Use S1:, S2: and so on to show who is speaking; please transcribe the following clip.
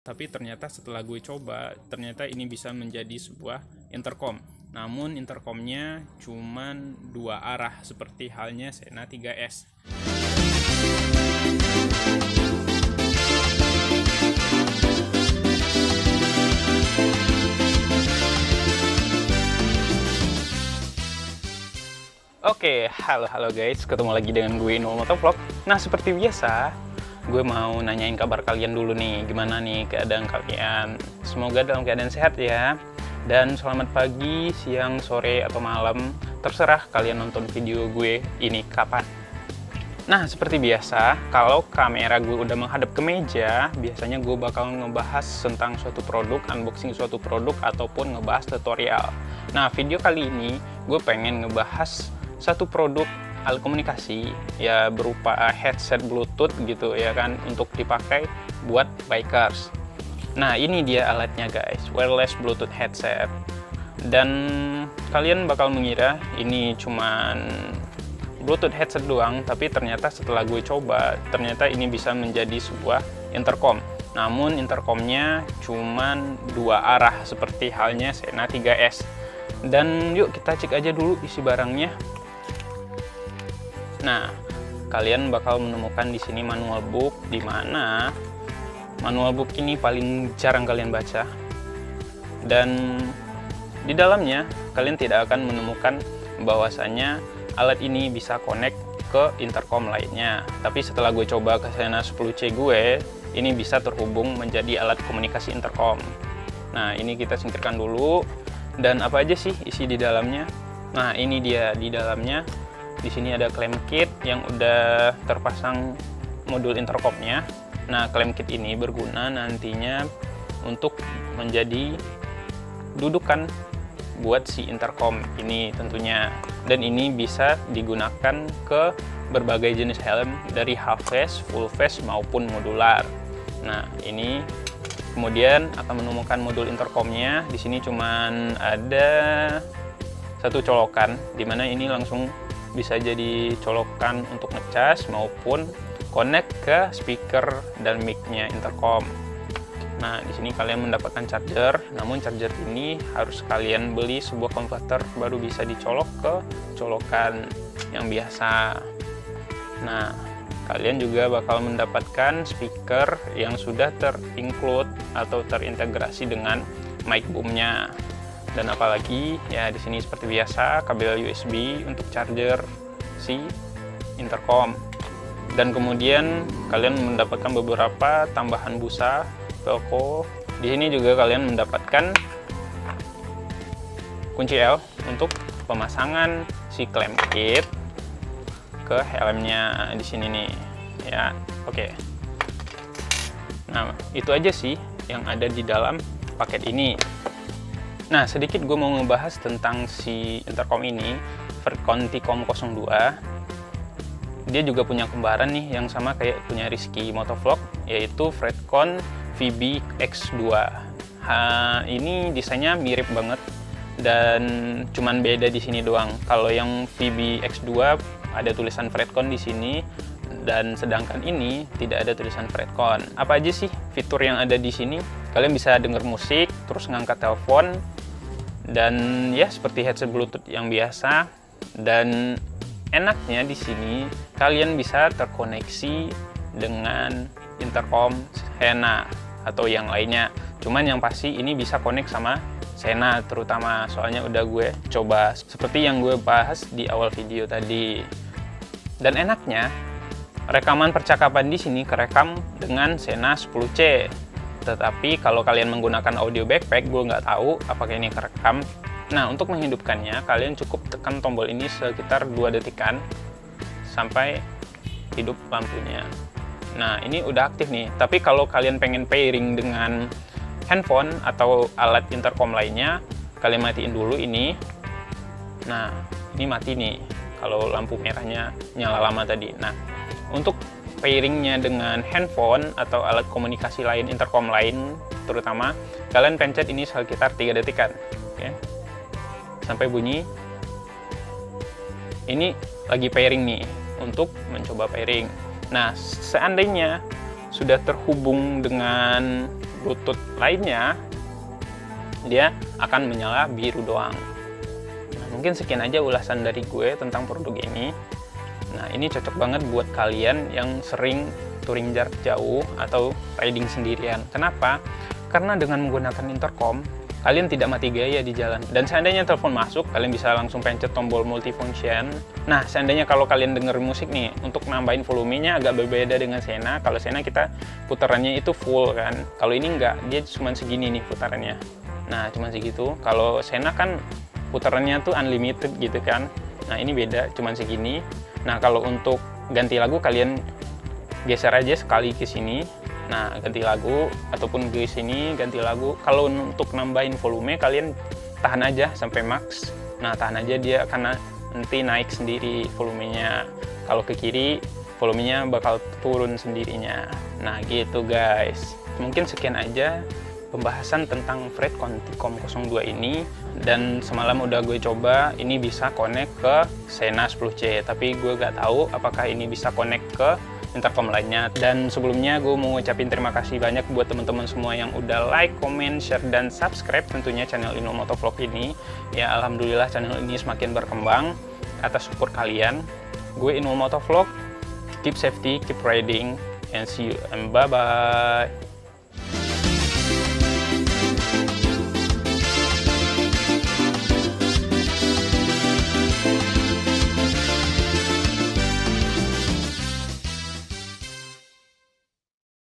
S1: Tapi ternyata setelah gue coba, ternyata ini bisa menjadi sebuah intercom. Namun intercomnya cuman 2 arah seperti halnya Sena 3S. Oke, halo guys, ketemu lagi dengan gue Inul Motovlog. Nah, seperti biasa, gue mau nanyain kabar kalian dulu nih, gimana nih keadaan kalian. Semoga dalam keadaan sehat ya. Dan selamat pagi, siang, sore, atau malam, terserah kalian nonton video gue ini kapan. Nah, seperti biasa, kalau kamera gue udah menghadap ke meja, biasanya gue bakal ngebahas tentang suatu produk, unboxing suatu produk, ataupun ngebahas tutorial. Nah, video kali ini gue pengen ngebahas satu produk alat komunikasi, ya berupa headset Bluetooth gitu ya kan, untuk dipakai buat bikers. Nah, ini dia alatnya guys, wireless Bluetooth headset. Dan kalian bakal mengira ini cuman Bluetooth headset doang, tapi ternyata setelah gue coba, ternyata ini bisa menjadi sebuah intercom. Namun intercomnya cuman 2 arah seperti halnya Sena 3S. Dan yuk kita cek aja dulu isi barangnya. Nah, kalian bakal menemukan di sini manual book, di mana manual book ini paling jarang kalian baca. Dan di dalamnya kalian tidak akan menemukan bahwasanya alat ini bisa connect ke intercom lainnya. Tapi setelah gue coba ke Sena 10C gue, ini bisa terhubung menjadi alat komunikasi intercom. Nah, ini kita singkirkan dulu. Dan apa aja sih isi di dalamnya? Nah, ini dia di dalamnya. Di sini ada clamp kit yang udah terpasang modul intercomnya. Nah, clamp kit ini berguna nantinya untuk menjadi dudukan buat si intercom ini tentunya. Dan ini bisa digunakan ke berbagai jenis helm dari half face, full face maupun modular. Nah, ini kemudian akan menemukan modul intercomnya. Di sini cuman ada satu colokan, dimana ini langsung bisa jadi colokan untuk ngecas maupun connect ke speaker dan mic-nya intercom. Nah, di sini kalian mendapatkan charger, namun charger ini harus kalian beli sebuah konverter baru bisa dicolok ke colokan yang biasa. Nah, kalian juga bakal mendapatkan speaker yang sudah terinclude atau terintegrasi dengan mic boom-nya. Dan apalagi ya di sini seperti biasa kabel USB untuk charger si intercom. Dan kemudian kalian mendapatkan beberapa tambahan busa velcro. Di sini juga kalian mendapatkan kunci L untuk pemasangan si clamp kit ke helmnya di sini nih ya. Oke. Nah, itu aja sih yang ada di dalam paket ini. Nah, sedikit gue mau ngebahas tentang si intercom ini, Fredcon T-Com 02. Dia juga punya kembaran nih yang sama kayak punya Rizky Motovlog, yaitu Fredcon VB X2. Ini desainnya mirip banget dan cuman beda di sini doang. Kalau yang VB X2 ada tulisan Fredcon di sini, dan sedangkan ini tidak ada tulisan Fredcon. Apa aja sih fitur yang ada di sini? Kalian bisa denger musik, terus ngangkat telepon, dan ya seperti headset Bluetooth yang biasa. Dan enaknya di sini kalian bisa terkoneksi dengan intercom Sena atau yang lainnya. Cuman yang pasti ini bisa connect sama Sena terutama, soalnya udah gue coba seperti yang gue bahas di awal video tadi. Dan enaknya rekaman percakapan di sini kerekam dengan Sena 10C. Tetapi kalau kalian menggunakan audio backpack, gue nggak tahu apakah ini kerekam. Nah, untuk menghidupkannya, kalian cukup tekan tombol ini sekitar 2 detikan sampai hidup lampunya. Nah, ini udah aktif nih. Tapi kalau kalian pengen pairing dengan handphone atau alat intercom lainnya, kalian matiin dulu ini. Nah, ini mati nih kalau lampu merahnya nyala lama tadi. Nah, untuk pairingnya dengan handphone atau alat komunikasi lain, intercom lain terutama, kalian pencet ini sekitar 3 detikan. Oke. Sampai bunyi. Ini lagi pairing nih, untuk mencoba pairing. Nah, seandainya sudah terhubung dengan Bluetooth lainnya, dia akan menyala biru doang. Nah, mungkin sekian aja ulasan dari gue tentang produk ini. Nah, ini cocok banget buat kalian yang sering touring jarak jauh atau riding sendirian. Kenapa? Karena dengan menggunakan intercom, kalian tidak mati gaya di jalan. Dan seandainya telepon masuk, kalian bisa langsung pencet tombol multifunction. Nah, seandainya kalau kalian denger musik nih, untuk nambahin volumenya agak berbeda dengan Sena. Kalau Sena kita putarannya itu full kan. Kalau ini enggak, dia cuma segini nih putarannya. Nah, cuma segitu. Kalau Sena kan putarannya tuh unlimited gitu kan. Nah, ini beda, cuma segini. Nah, kalau untuk ganti lagu, kalian geser aja sekali ke sini. Nah, ganti lagu, ataupun ke sini, ganti lagu. Kalau untuk nambahin volume, kalian tahan aja sampai max. Nah, tahan aja, dia karena nanti naik sendiri volumenya. Kalau ke kiri, volumenya bakal turun sendirinya. Nah, gitu guys. Mungkin sekian aja pembahasan tentang Fred Conticom 02 ini. Dan semalam udah gue coba, ini bisa connect ke Sena 10C, tapi gue gak tahu apakah ini bisa connect ke intercom lainnya. Dan sebelumnya gue mau ngucapin terima kasih banyak buat teman-teman semua yang udah like, comment, share, dan subscribe tentunya channel Inul Motovlog ini. Ya, alhamdulillah channel ini semakin berkembang atas support kalian. Gue Inul Motovlog, keep safety, keep riding, and see you and bye-bye.